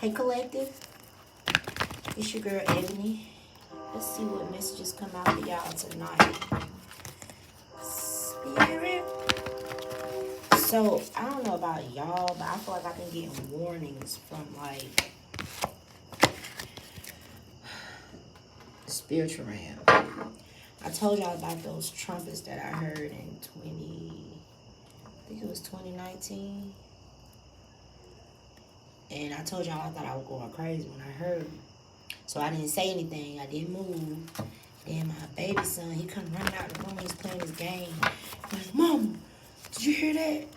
Hey, collective. It's your girl, Ebony. Let's see what messages come out for y'all tonight. Spirit. So, I don't know about y'all, but I feel like I've been getting warnings from, like, the spiritual realm. I told y'all about those trumpets that I heard in I think it was 2019. And I told y'all I thought I was going crazy when I heard them. So I didn't say anything. I didn't move. Then my baby son, he come running out the room. He's playing his game. He's like, Mama, did you hear that?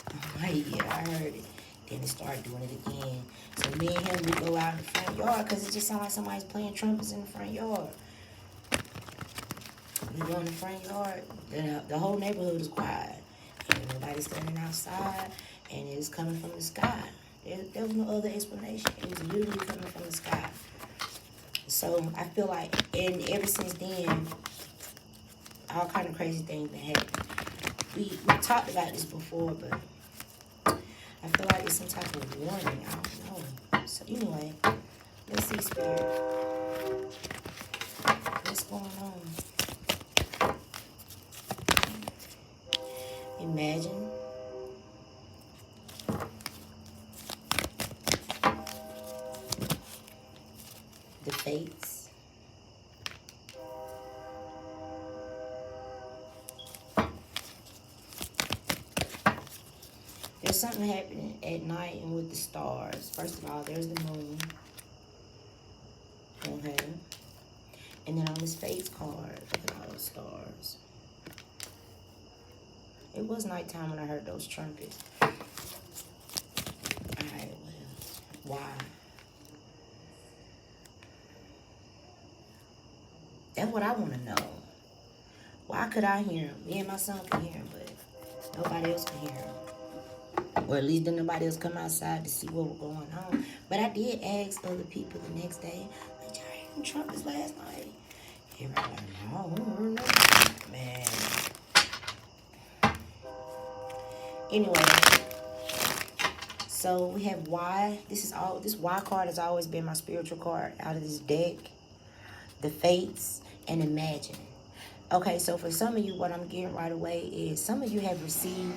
I'm like, yeah, I heard it. Then he started doing it again. So me and him, we go out in the front yard because it just sounds like somebody's playing trumpets in the front yard. We go in the front yard. The whole neighborhood is quiet. And nobody's standing outside. And it's coming from the sky. There was no other explanation. It was literally coming from the sky. So I feel like, and ever since then, all kind of crazy things been happening. We talked about this before, but I feel like it's some type of warning. I don't know. So anyway, let's see, Spirit. What's going on? Imagine. The fates. There's something happening at night and with the stars. First of all, there's the moon. Okay. And then on this fates card, look at all those stars. It was nighttime when I heard those trumpets. Alright, well, why? That's what I want to know. Why could I hear him? Me and my son can hear him, but nobody else can hear him. Or at least then nobody else come outside to see what was going on. But I did ask other people the next day, like, did I hear them trumpets last night? Everybody like, no, I don't heard nothing. Man. Anyway, so we have Y. This Y card has always been my spiritual card out of this deck. The Fates and Imagine. Okay, so for some of you, what I'm getting right away is some of you have received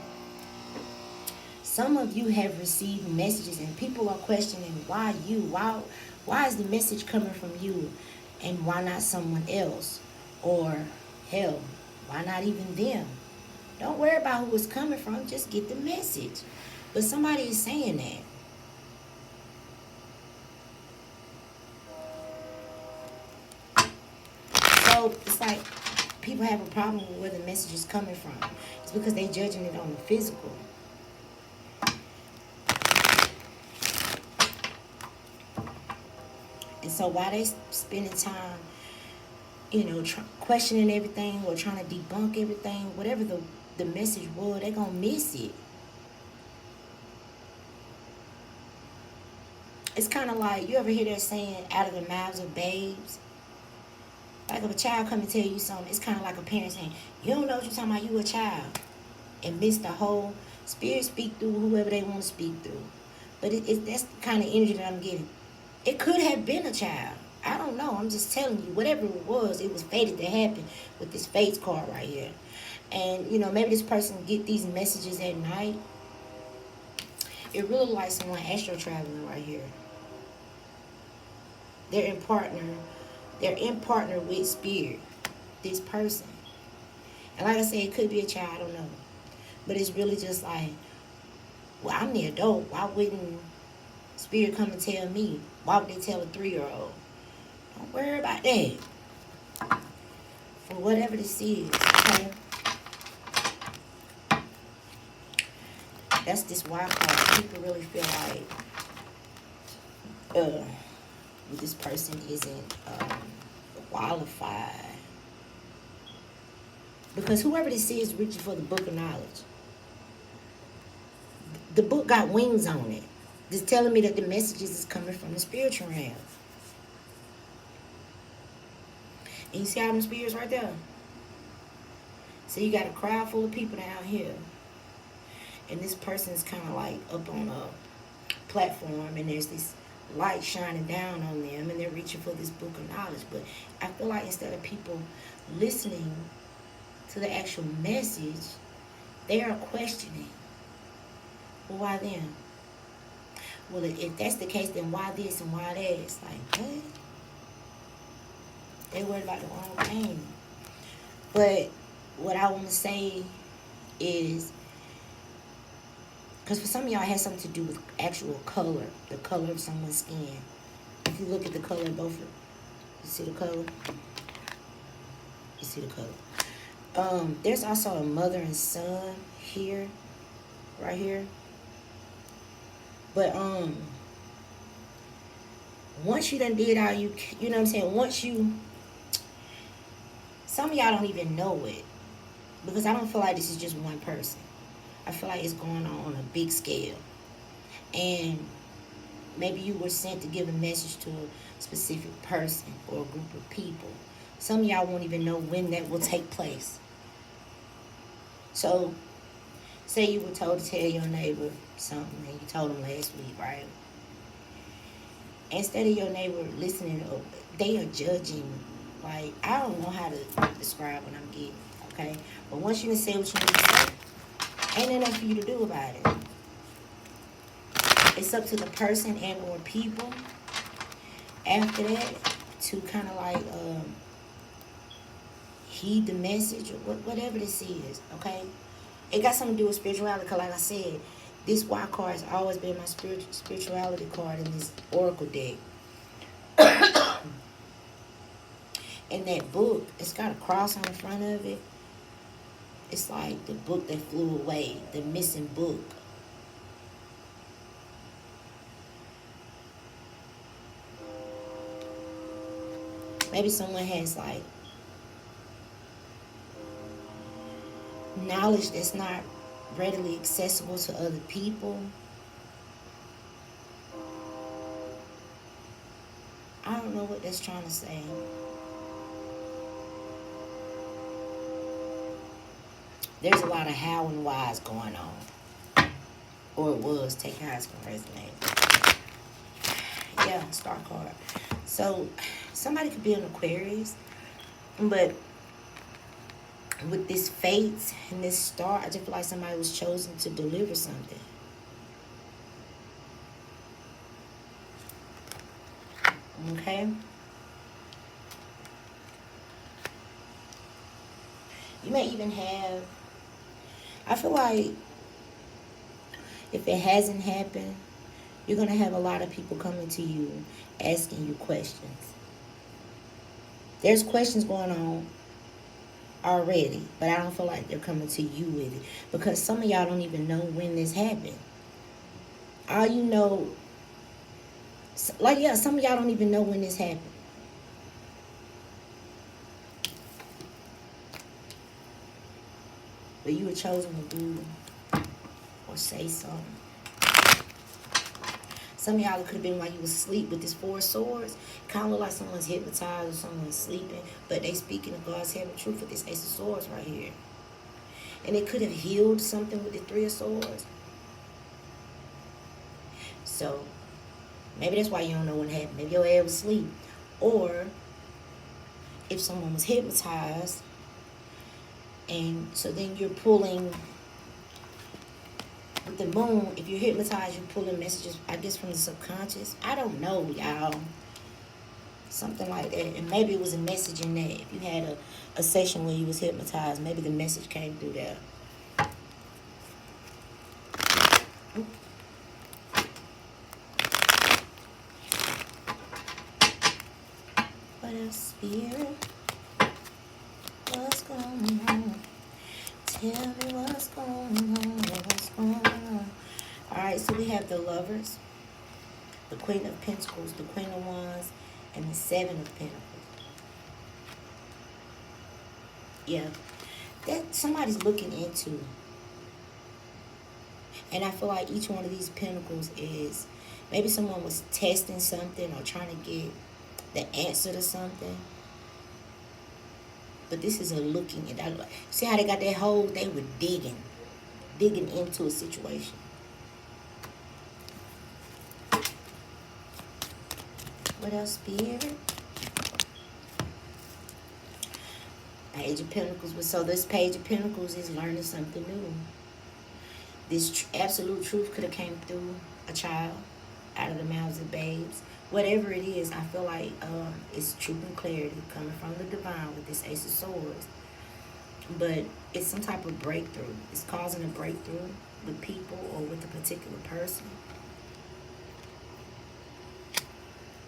messages, and people are questioning why you, why is the message coming from you, and why not someone else, or hell, why not even them? Don't worry about who it's coming from, just get the message. But somebody is saying that. So it's like people have a problem with where the message is coming from. It's because they're judging it on the physical. And so while they spending time, questioning everything or trying to debunk everything, whatever the message was, they're going to miss it. It's kind of like, you ever hear that saying, out of the mouths of babes? Like if a child come and tell you something, it's kind of like a parent saying, you don't know what you're talking about, you a child. And miss the whole spirit, speak through whoever they want to speak through. But that's the kind of energy that I'm getting. It could have been a child. I don't know. I'm just telling you, whatever it was fated to happen with this fates card right here. And, maybe this person get these messages at night. It really like someone astro traveling right here. They're in partner with spirit, this person. And like I said, it could be a child, I don't know. But it's really just like, well, I'm the adult. Why wouldn't spirit come and tell me? Why would they tell a 3-year-old? Don't worry about that. For whatever this is, okay? That's this wild card. People really feel like this person isn't qualified. Because whoever this is reaching for the book of knowledge. The book got wings on it. It's telling me that the messages is coming from the spiritual realm. And you see all them spirits right there? So you got a crowd full of people down here. And this person is kind of like up on platform, and there's this light shining down on them, and they're reaching for this book of knowledge. But I feel like instead of people listening to the actual message, they are questioning. Well, why them? Well, if that's the case, then why this and why that? It's like, what? They worried about the wrong thing. But what I want to say is, because for some of y'all, it has something to do with actual color, the color of someone's skin. If you look at the color of both, you see the color? You see the color. There's also a mother and son here, right here. But once you done did all you know what I'm saying? Once you, some of y'all don't even know it, because I don't feel like this is just one person. I feel like it's going on a big scale. And maybe you were sent to give a message to a specific person or a group of people. Some of y'all won't even know when that will take place. So, say you were told to tell your neighbor something, and you told them last week, right? Instead of your neighbor listening, they are judging. Like, I don't know how to describe what I'm getting, okay? But once you say what you need to say, ain't nothing for you to do about it. It's up to the person and or people after that to kind of like heed the message or whatever this is, okay? It got something to do with spirituality, because like I said, this Y card has always been my spirituality card in this oracle deck. And that book, it's got a cross on the front of it. It's like the book that flew away, the missing book. Maybe someone has like knowledge that's not readily accessible to other people. I don't know what that's trying to say. There's a lot of how and whys going on. Or it was. Take how it's going to resonate. Yeah, star card. So, somebody could be an Aquarius. But with this fate and this star, I just feel like somebody was chosen to deliver something. Okay? You may even have, I feel like if it hasn't happened, you're going to have a lot of people coming to you asking you questions. There's questions going on already, but I don't feel like they're coming to you with it, because some of y'all don't even know when this happened. All you know, like, yeah, some of y'all don't even know when this happened. But you were chosen to do or say something. Some of y'all, it could have been while you was asleep with this Four of Swords. Kind of look like someone's hypnotized or someone's sleeping, but they speaking of God's heaven truth with this Ace of Swords right here. And it could have healed something with the Three of Swords. So, maybe that's why you don't know what happened. Maybe your ass was asleep. Or, if someone was hypnotized, and so then you're pulling, with the moon, if you're hypnotized, you're pulling messages, I guess, from the subconscious. I don't know, y'all. Something like that. And maybe it was a message in that. If you had a session where you was hypnotized, maybe the message came through there. What else, Spirit? What's going on? Tell me what's going on. What's going on? Alright, so we have the Lovers, the Queen of Pentacles, the Queen of Wands, and the Seven of Pentacles. Yeah, that somebody's looking into. And I feel like each one of these pentacles is, maybe someone was testing something or trying to get the answer to something. But this is a looking at. See how they got that hole? They were digging into a situation. What else, Spirit? Page of Pentacles. So this Page of Pentacles is learning something new. This absolute truth could have came through a child, out of the mouths of babes. Whatever it is, I feel like it's truth and clarity coming from the divine with this Ace of Swords. But it's some type of breakthrough. It's causing a breakthrough with people or with a particular person.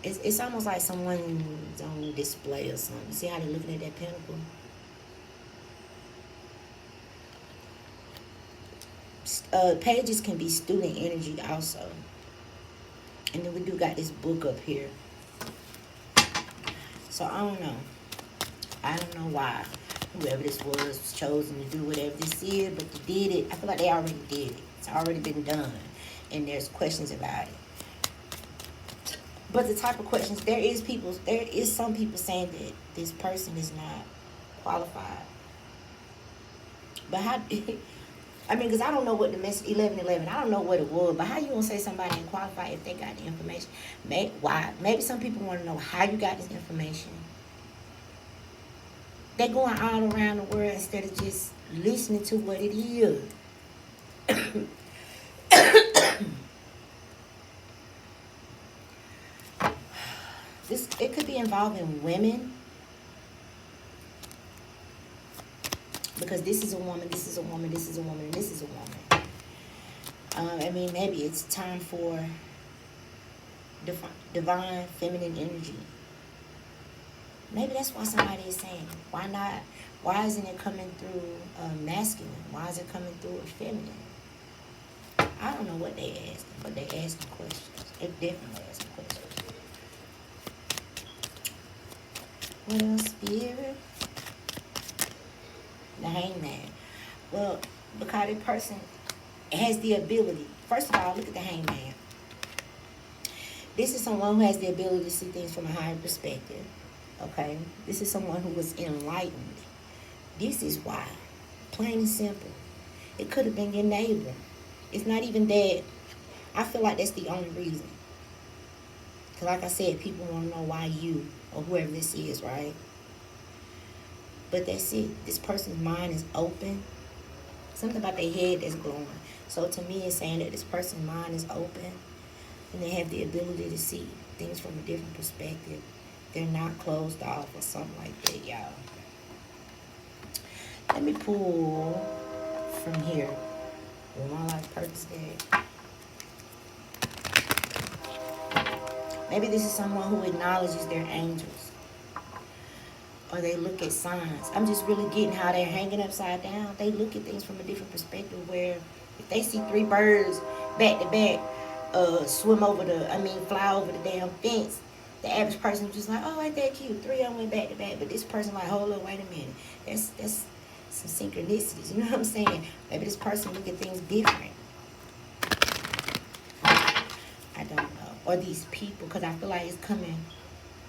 It's almost like someone's on display or something. See how they're looking at that pentacle? Pages can be student energy also. And then we do got this book up here. So I don't know. I don't know why whoever this was chosen to do whatever this is, but they did it. I feel like they already did it. It's already been done. And there's questions about it. But the type of questions, there is some people saying that this person is not qualified. But how, I mean, because I don't know what the message, 1111, I don't know what it was, but how you going to say somebody ain't qualified if they got the information? Why? Maybe some people want to know how you got this information. They're going all around the world instead of just listening to what it is. It could be involving women. Because this is a woman, this is a woman, this is a woman, and this is a woman. I mean, maybe it's time for divine feminine energy. Maybe that's why somebody is saying, why not? Why isn't it coming through masculine? Why is it coming through feminine? I don't know what they asking, but they asking questions. They definitely asking questions. What else, Spirit? The Hangman. Well, because a person has the ability. First of all, look at the Hangman. This is someone who has the ability to see things from a higher perspective. Okay? This is someone who was enlightened. This is why. Plain and simple. It could have been your neighbor. It's not even that. I feel like that's the only reason. Because like I said, people want to know why you or whoever this is, right? But that's it. This person's mind is open. Something about their head that's glowing. So to me, it's saying that this person's mind is open. And they have the ability to see things from a different perspective. They're not closed off or something like that, y'all. Let me pull from here. With my life purpose there. Maybe this is someone who acknowledges their angels. Or they look at signs. I'm just really getting how they're hanging upside down. They look at things from a different perspective where if they see 3 birds back to back, fly over the damn fence, the average person is just like, oh, ain't that cute? 3 of them went back to back. But this person like, hold up, wait a minute. That's some synchronicities. You know what I'm saying? Maybe this person look at things different. I don't know. Or these people, because I feel like it's coming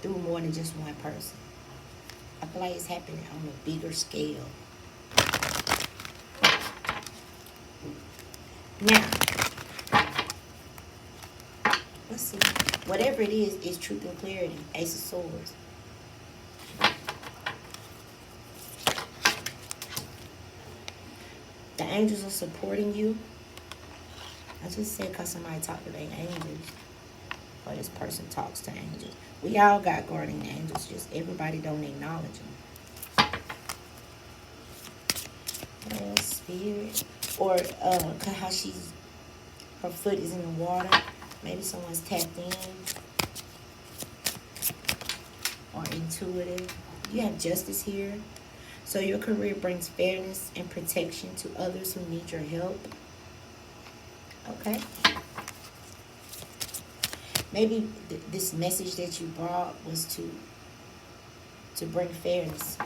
through more than just one person. I feel like it's happening on a bigger scale. Now, let's see. Whatever it is truth and clarity. Ace of Swords. The angels are supporting you. I just said because somebody talked to their angels. Or this person talks to angels. We all got guardian angels. Just everybody don't acknowledge them. Spirit. Or how her foot is in the water. Maybe someone's tapped in. Or intuitive. You have justice here. So your career brings fairness and protection to others who need your help. Okay. Maybe this message that you brought was to bring fairness.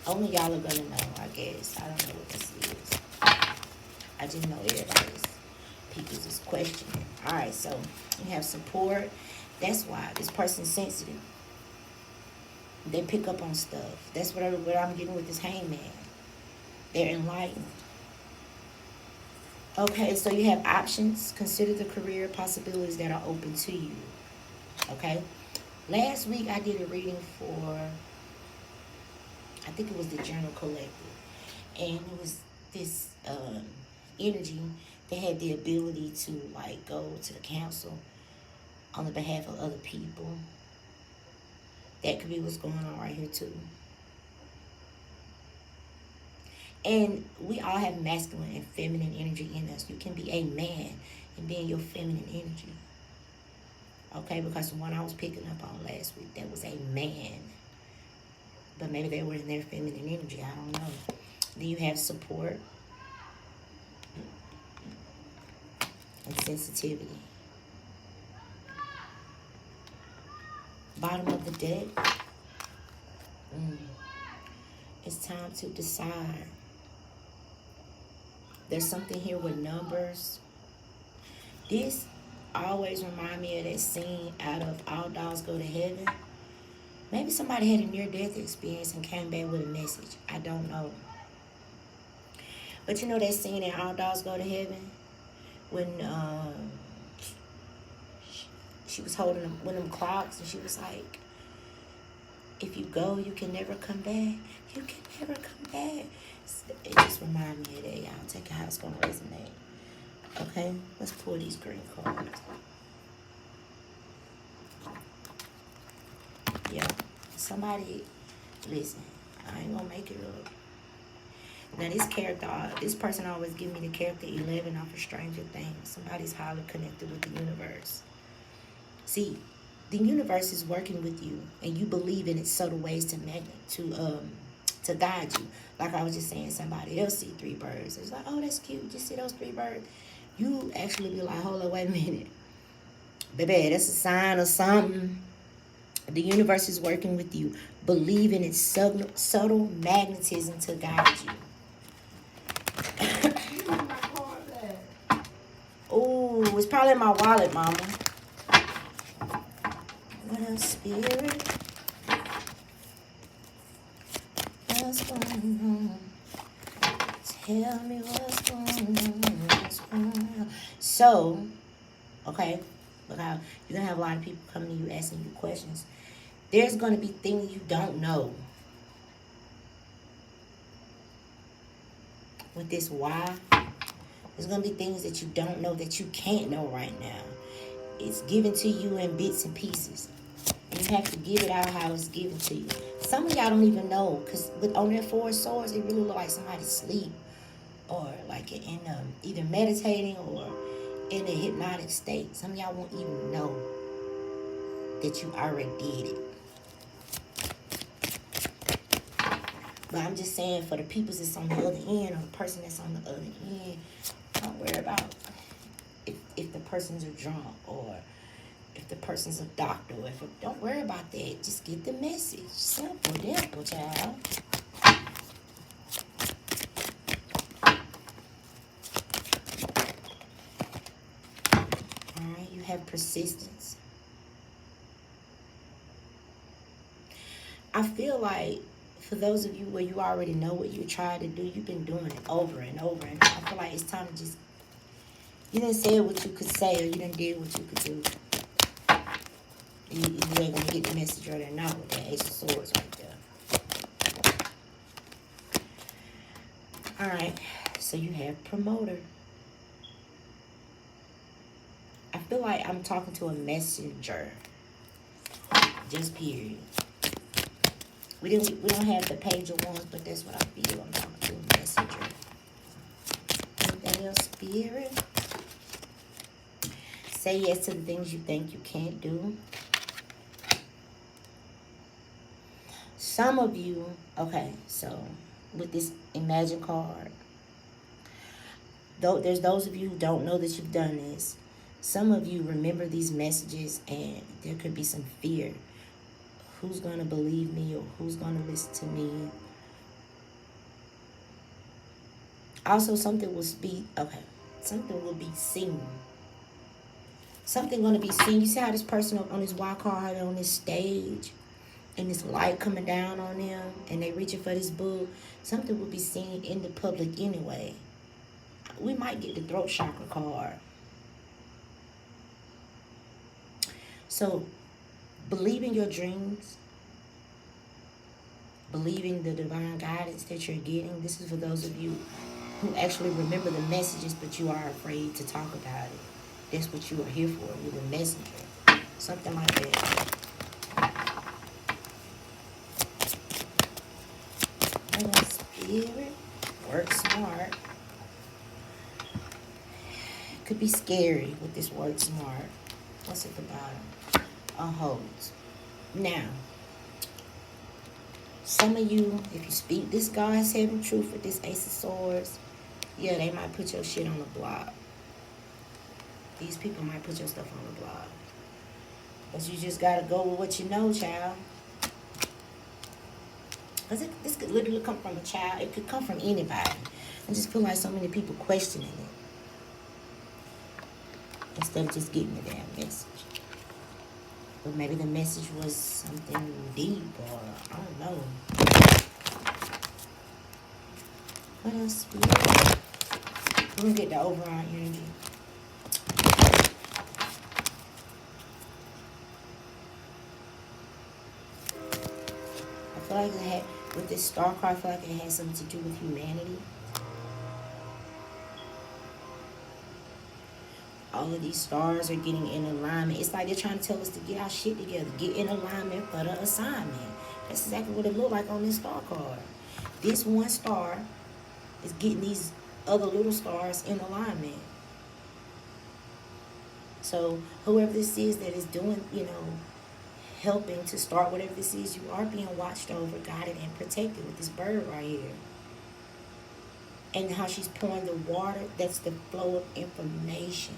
Only y'all are gonna know, I guess. I don't know what this is. I just know everybody's people's is questioning. Alright, so you have support. That's why this person's sensitive. They pick up on stuff. That's what I'm getting with this Hangman. They're enlightened. Okay, so you have options. Consider the career possibilities that are open to you. Okay. Last week I did a reading for, I think it was the Journal Collective, and it was this energy that had the ability to like go to the council on the behalf of other people. That could be what's going on right here too. And we all have masculine and feminine energy in us. You can be a man and be in your feminine energy. Okay, because the one I was picking up on last week, that was a man. But maybe they were in their feminine energy. I don't know. Then you have support and sensitivity. Bottom of the deck. It's time to decide. There's something here with numbers. This always remind me of that scene out of All Dogs Go to Heaven. Maybe somebody had a near-death experience and came back with a message. I don't know. But you know that scene in All Dogs Go to Heaven? When she was holding one of them clocks and she was like, if you go, you can never come back. You can never come back. It just reminds me of that, y'all. Take it how it's going to resonate. Okay? Let's pull these green cards. Yeah. Somebody, listen, I ain't going to make it up. Now, this person always give me the character 11 off of Stranger Things. Somebody's highly connected with the universe. See, the universe is working with you, and you believe in its subtle ways to guide you. Like I was just saying, somebody else see 3 birds. It's like, oh, that's cute. Just see those 3 birds. You actually be like, hold on, wait a minute. Baby, that's a sign of something. The universe is working with you. Believe in its subtle magnetism to guide you. Oh, it's probably in my wallet, mama. What else, spirit? What's going on? Tell me what's going on. What's going on? So, okay, look how you're going to have a lot of people coming to you asking you questions. There's going to be things you don't know. With this why, there's going to be things that you don't know that you can't know right now. It's given to you in bits and pieces. And you have to give it out how it's given to you. Some of y'all don't even know, because on their 4 swords, it really look like somebody sleep, or like in either meditating or in a hypnotic state. Some of y'all won't even know that you already did it. But I'm just saying, for the people that's on the other end, or the person that's on the other end, don't worry about if the person's a drunk, or if the person's a doctor, or don't worry about that. Just get the message. Simple, dimple, child. Alright, you have persistence. I feel like for those of you where you already know what you tried to do, you've been doing it over and over. And I feel like it's time to just, you didn't say what you could say, or you didn't do what you could do. You ain't going to get the message or they're not with that Ace of Swords right there. Alright, so you have promoter. I feel like I'm talking to a messenger. Just period. We don't have the Page of Wands, but that's what I feel. I'm talking to a messenger. Anything else, spirit? Say yes to the things you think you can't do. Some of you, okay, so with this Imagine card, though there's those of you who don't know that you've done this. Some of you remember these messages, and there could be some fear. Who's going to believe me, or who's going to listen to me? Also, something will be seen. Something going to be seen. You see how this person on this wild card on this stage, and this light coming down on them, and they reaching for this book. Something will be seen in the public anyway. we might get the throat chakra card. So believe in your dreams. Believe in the divine guidance that you're getting. This is for those of you who actually remember the messages, but you are afraid to talk about it. That's what you are here for. You're the messenger. Something like that. Spirit, work smart. Could be scary with this work smart. What's at the bottom? A hold. Now, some of you, if you speak this God's heaven truth with this Ace of Swords, yeah, they might put your shit on the block. These people might put your stuff on the block. But you just gotta go with what you know, child. Because this could literally come from a child. It could come from anybody. I just feel like so many people questioning it, instead of just getting the damn message. But maybe the message was something deep, or I don't know. What else? We're going to get the overall energy. I feel like it had, with this star card, I feel like it had something to do with humanity. All of these stars are getting in alignment. It's like they're trying to tell us to get our shit together. Get in alignment for the assignment. That's exactly what it looked like on this star card. This one star is getting these other little stars in alignment. So whoever this is that is doing, helping to start whatever this is, you are being watched over, guided, and protected with this bird right here. And how she's pouring the water, that's the flow of information.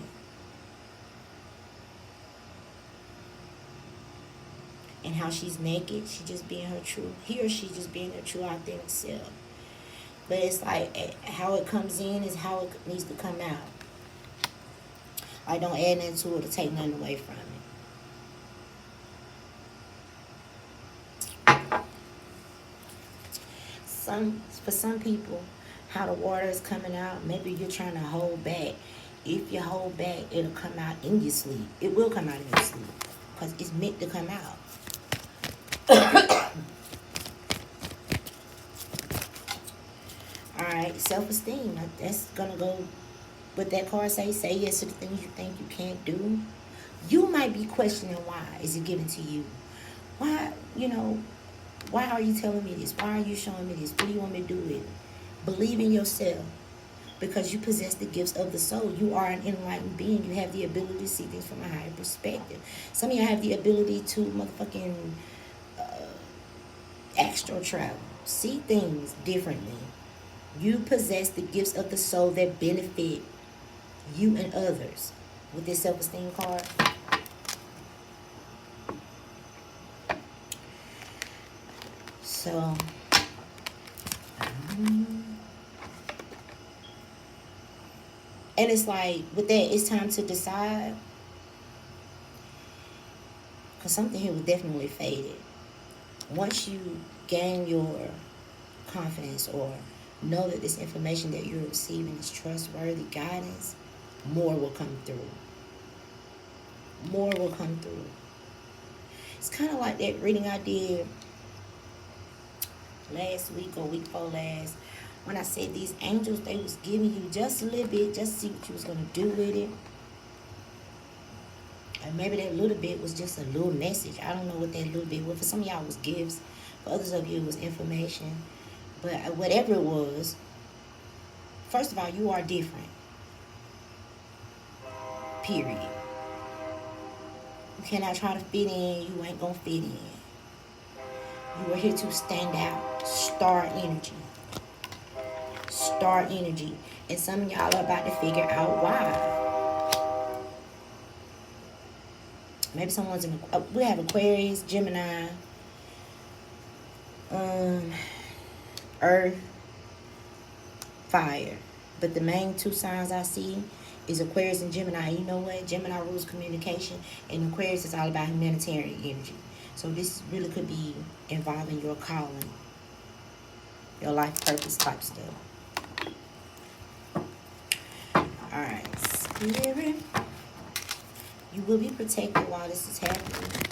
And how she's naked, she just being her true, he or she just being their true authentic self. But it's like how it comes in is how it needs to come out. I don't add nothing to it or take nothing away from it. For some people, how the water is coming out, maybe you're trying to hold back. If you hold back, it'll come out in your sleep. It will come out in your sleep because it's meant to come out. Alright, self-esteem. That's going to go with that card. Say yes to the things you think you can't do. You might be questioning why is it given to you. Why, why are you telling me this? Why are you showing me this? What do you want me to do with it? Believe in yourself. Because you possess the gifts of the soul. You are an enlightened being. You have the ability to see things from a higher perspective. Some of you have the ability to motherfucking astral travel. See things differently. You possess the gifts of the soul that benefit you and others. With this self-esteem card. So, and it's like, with that, it's time to decide. Because something here was definitely faded. Once you gain your confidence or know that this information that you're receiving is trustworthy guidance, more will come through. More will come through. It's kind of like that reading I did last week or week before last, when I said these angels, they was giving you just a little bit, just to see what you was going to do with it. And maybe that little bit was just a little message. I don't know what that little bit was. For some of y'all, it was gifts. For others of you, it was information. But whatever it was, first of all, you are different. Period. You cannot try to fit in. You ain't going to fit in. You are here to stand out. Star energy. Star energy. And some of y'all are about to figure out why. Maybe someone's in, we have Aquarius, Gemini, Earth, Fire. But the main two signs I see is Aquarius and Gemini. You know what? Gemini rules communication, and Aquarius is all about humanitarian energy. So this really could be involving your calling, your life purpose type stuff. Alright, Spirit. You will be protected while this is happening.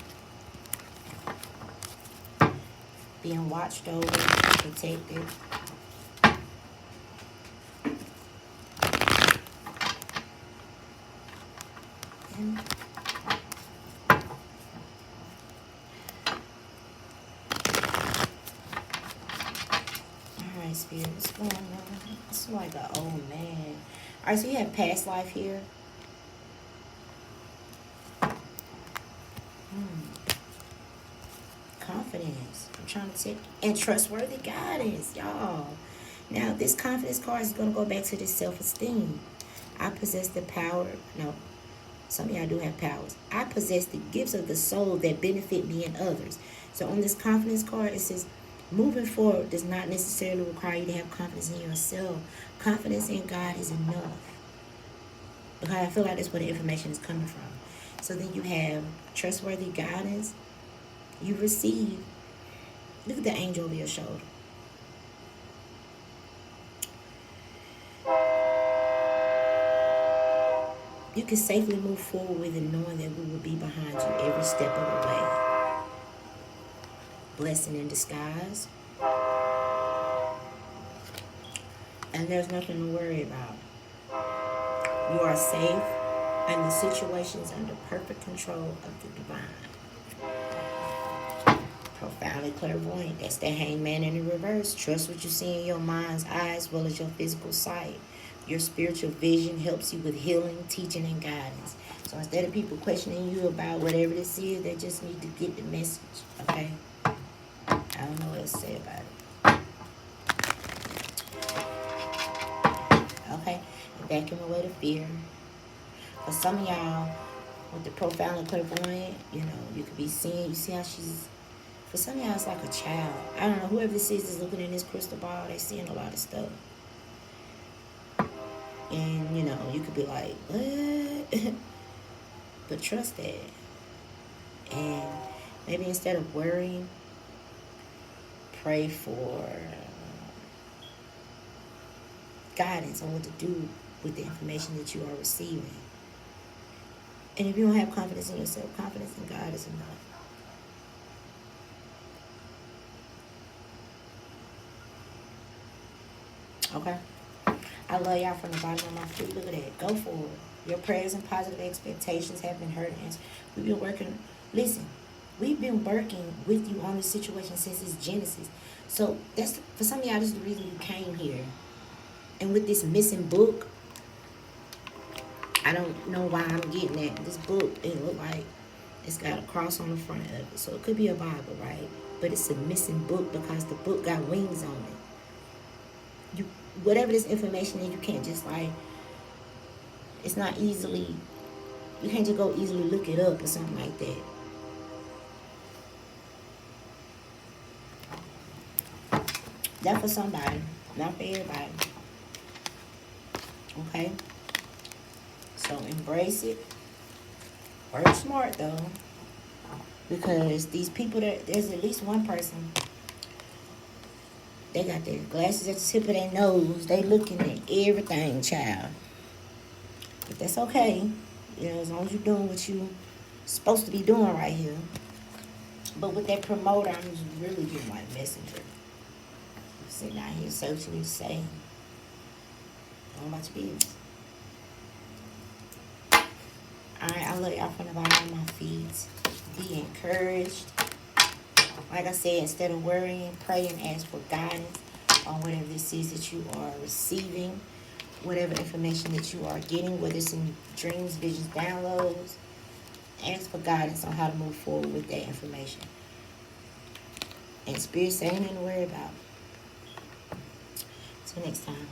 Being watched over, protected. And alright, Spirit, what's going on? This is like an old man. Alright, so you have past life here. Confidence. I'm trying to take, and trustworthy guidance, y'all. Now, this confidence card is going to go back to this self-esteem. I possess the power. No, some of y'all do have powers. I possess the gifts of the soul that benefit me and others. So on this confidence card, it says, moving forward does not necessarily require you to have confidence in yourself. Confidence in God is enough. Because I feel like that's where the information is coming from. So then you have trustworthy guidance. You receive. Look at the angel over your shoulder. You can safely move forward with it, knowing that we will be behind you every step of the way. Blessing in disguise. And there's nothing to worry about. You are safe, and the situation is under perfect control of the divine. Profoundly clairvoyant. That's the hangman in the reverse. Trust what you see in your mind's eye as well as your physical sight. Your spiritual vision helps you with healing, teaching, and guidance. So instead of people questioning you about whatever this is, they just need to get the message. Okay? I don't know what else to say about it. Okay? Backing away the fear. For some of y'all, with the profoundly clairvoyant, you know, you could be seeing, you see how she's, for some of y'all, it's like a child. I don't know, whoever this is looking in this crystal ball, they're seeing a lot of stuff. And, you know, you could be like, what? But trust that. And maybe instead of worrying, pray for guidance on what to do with the information that you are receiving. And if you don't have confidence in yourself, confidence in God is enough. Okay? I love y'all from the bottom of my feet. Look at that. Go forward. Your prayers and positive expectations have been heard and answered. We've been working. Listen, we've been working with you on this situation since its genesis. So that's, for some of y'all, this is the reason you came here. And with this missing book, I don't know why I'm getting that. This book, it look like it's got a cross on the front of it. So it could be a Bible, right? But it's a missing book because the book got wings on it. You, whatever this information is, you can't just like, it's not easily, you can't just go easily look it up or something like that. That's for somebody, not for everybody. Okay? So embrace it. Work smart though. Because these people, there's at least one person, they got their glasses at the tip of their nose. They looking at everything, child. But that's okay. You know, as long as you're doing what you're supposed to be doing right here. But with that promoter, I'm just really getting like messenger. I'm sitting out here searching you, saying, going about your business. Alright, I love y'all from the bottom of my feet. Be encouraged. Like I said, instead of worrying, pray and ask for guidance on whatever this is that you are receiving, whatever information that you are getting, whether it's in dreams, visions, downloads. Ask for guidance on how to move forward with that information. And Spirit saying ain't nothing to worry about. Till next time.